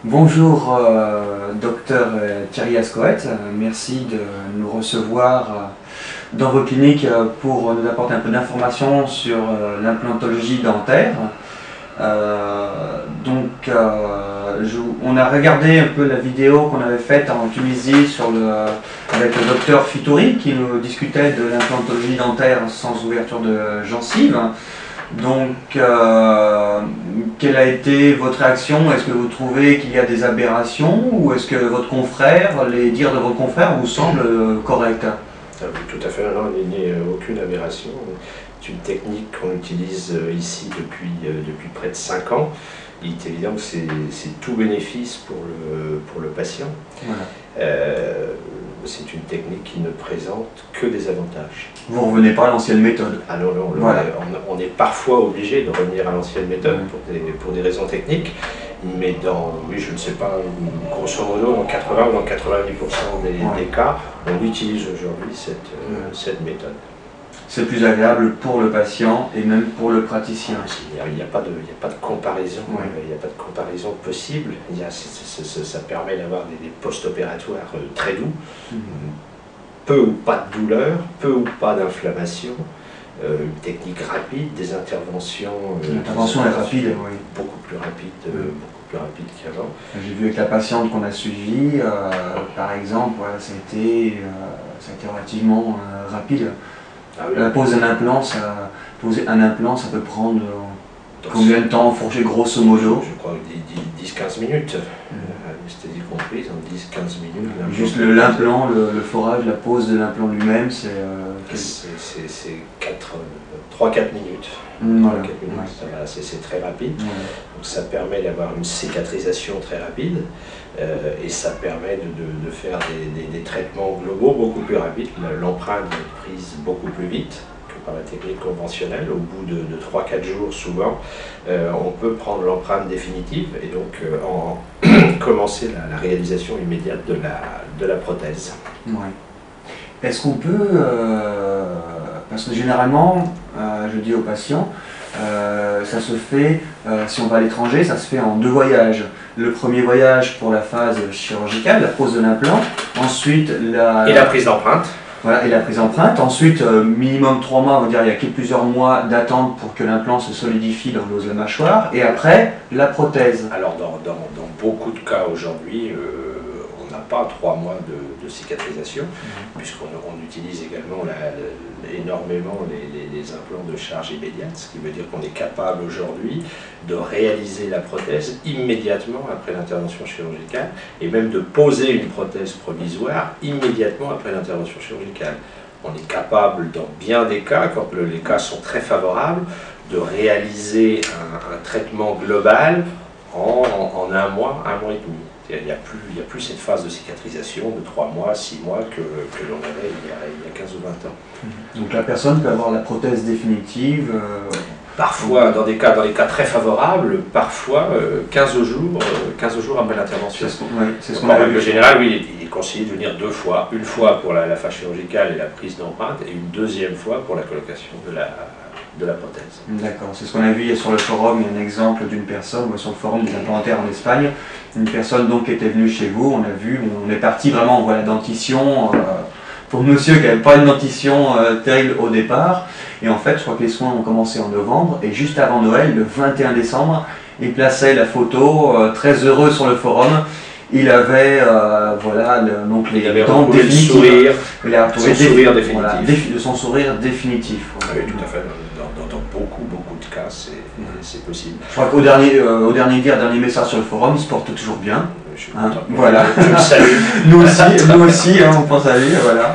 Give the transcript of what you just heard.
Bonjour docteur Thierry Ascoët, merci de nous recevoir dans vos cliniques pour nous apporter un peu d'informations sur l'implantologie dentaire. On a regardé un peu la vidéo qu'on avait faite en Tunisie avec le docteur Fitouri qui nous discutait de l'implantologie dentaire sans ouverture de gencives. Donc, quelle a été votre réaction? Est-ce que vous trouvez qu'il y a des aberrations ou est-ce que les dires de votre confrère vous semblent corrects? Oui, tout à fait, non, il n'y a aucune aberration. C'est une technique qu'on utilise ici depuis près de 5 ans. Il est évident que c'est tout bénéfice pour le patient. Voilà. C'est une technique qui ne présente que des avantages. Vous ne revenez pas à l'ancienne méthode? Alors non, voilà. On est parfois obligé de revenir à l'ancienne méthode pour des raisons techniques, mais oui, je ne sais pas, grosso modo, dans 80 ou dans 90% des cas, on utilise aujourd'hui cette méthode. C'est plus agréable pour le patient et même pour le praticien. Il n'y a pas de comparaison, il n'y a pas de comparaison possible. Ça permet d'avoir des post-opératoires très doux, peu ou pas de douleur, peu ou pas d'inflammation, une technique rapide, des interventions. L'intervention est rapide, oui. Beaucoup plus rapide qu'avant. J'ai vu avec la patiente qu'on a suivie, par exemple, voilà, ça a été relativement rapide. Ah oui. La pose d'un implant, poser un implant, ça peut prendre combien de temps, fourcher grosso modo? Je crois 10-15 minutes, anesthésie comprise, en 10-15 minutes. Juste l'implant, le forage, la pose de l'implant lui-même, c'est 3-4 minutes. Voilà. C'est très rapide, donc ça permet d'avoir une cicatrisation très rapide et ça permet de faire des traitements globaux beaucoup plus rapides. L'empreinte est prise beaucoup plus vite que par la technique conventionnelle. Au bout de 3-4 jours souvent, on peut prendre l'empreinte définitive et donc commencer la réalisation immédiate de la prothèse. Ouais. Est-ce qu'on peut, parce que généralement, je dis aux patients, ça se fait, si on va à l'étranger, ça se fait en 2 voyages. Le premier voyage pour la phase chirurgicale, la pose de l'implant, ensuite et la prise d'empreinte. Voilà, et la prise d'empreinte. Ensuite, minimum 3 mois, on va dire, il y a plusieurs mois d'attente pour que l'implant se solidifie dans l'os de la mâchoire. Et après, la prothèse. Alors, dans beaucoup de cas aujourd'hui, on n'a pas 3 mois de cicatrisation, puisqu'on utilise également énormément les implants de charge immédiate, ce qui veut dire qu'on est capable aujourd'hui de réaliser la prothèse immédiatement après l'intervention chirurgicale et même de poser une prothèse provisoire immédiatement après l'intervention chirurgicale. On est capable, dans bien des cas, quand les cas sont très favorables, de réaliser un traitement global en 1 mois, 1 mois et demi. Il n'y a plus cette phase de cicatrisation de 3 mois, 6 mois que l'on avait il y a 15 ou 20 ans. Donc la personne peut avoir la prothèse définitive parfois, dans les cas très favorables, parfois 15 jours après l'intervention. C'est ce qu'on a vu. En général, oui, il est conseillé de venir 2 fois. Une fois pour la phase chirurgicale et la prise d'empreinte, et une deuxième fois pour la colocation de la prothèse. D'accord, c'est ce qu'on a vu sur le forum. Il y a un exemple d'une personne, sur le forum des implants dentaires en Espagne, une personne donc qui était venue chez vous, on est parti vraiment, on voit la dentition, pour monsieur qui n'avait pas une dentition terrible au départ, et en fait je crois que les soins ont commencé en novembre, et juste avant Noël, le 21 décembre, il plaçait la photo, très heureux sur le forum. Il avait donc les dents définitives. Il a retrouvé son sourire définitif. Voilà, son sourire définitif. Oui, tout à fait. Dans beaucoup de cas, c'est possible. Je crois qu'au dernier message sur le forum, il se porte toujours bien. Je suis content. Voilà. Je le salue. Nous aussi, on pense à lui. Voilà.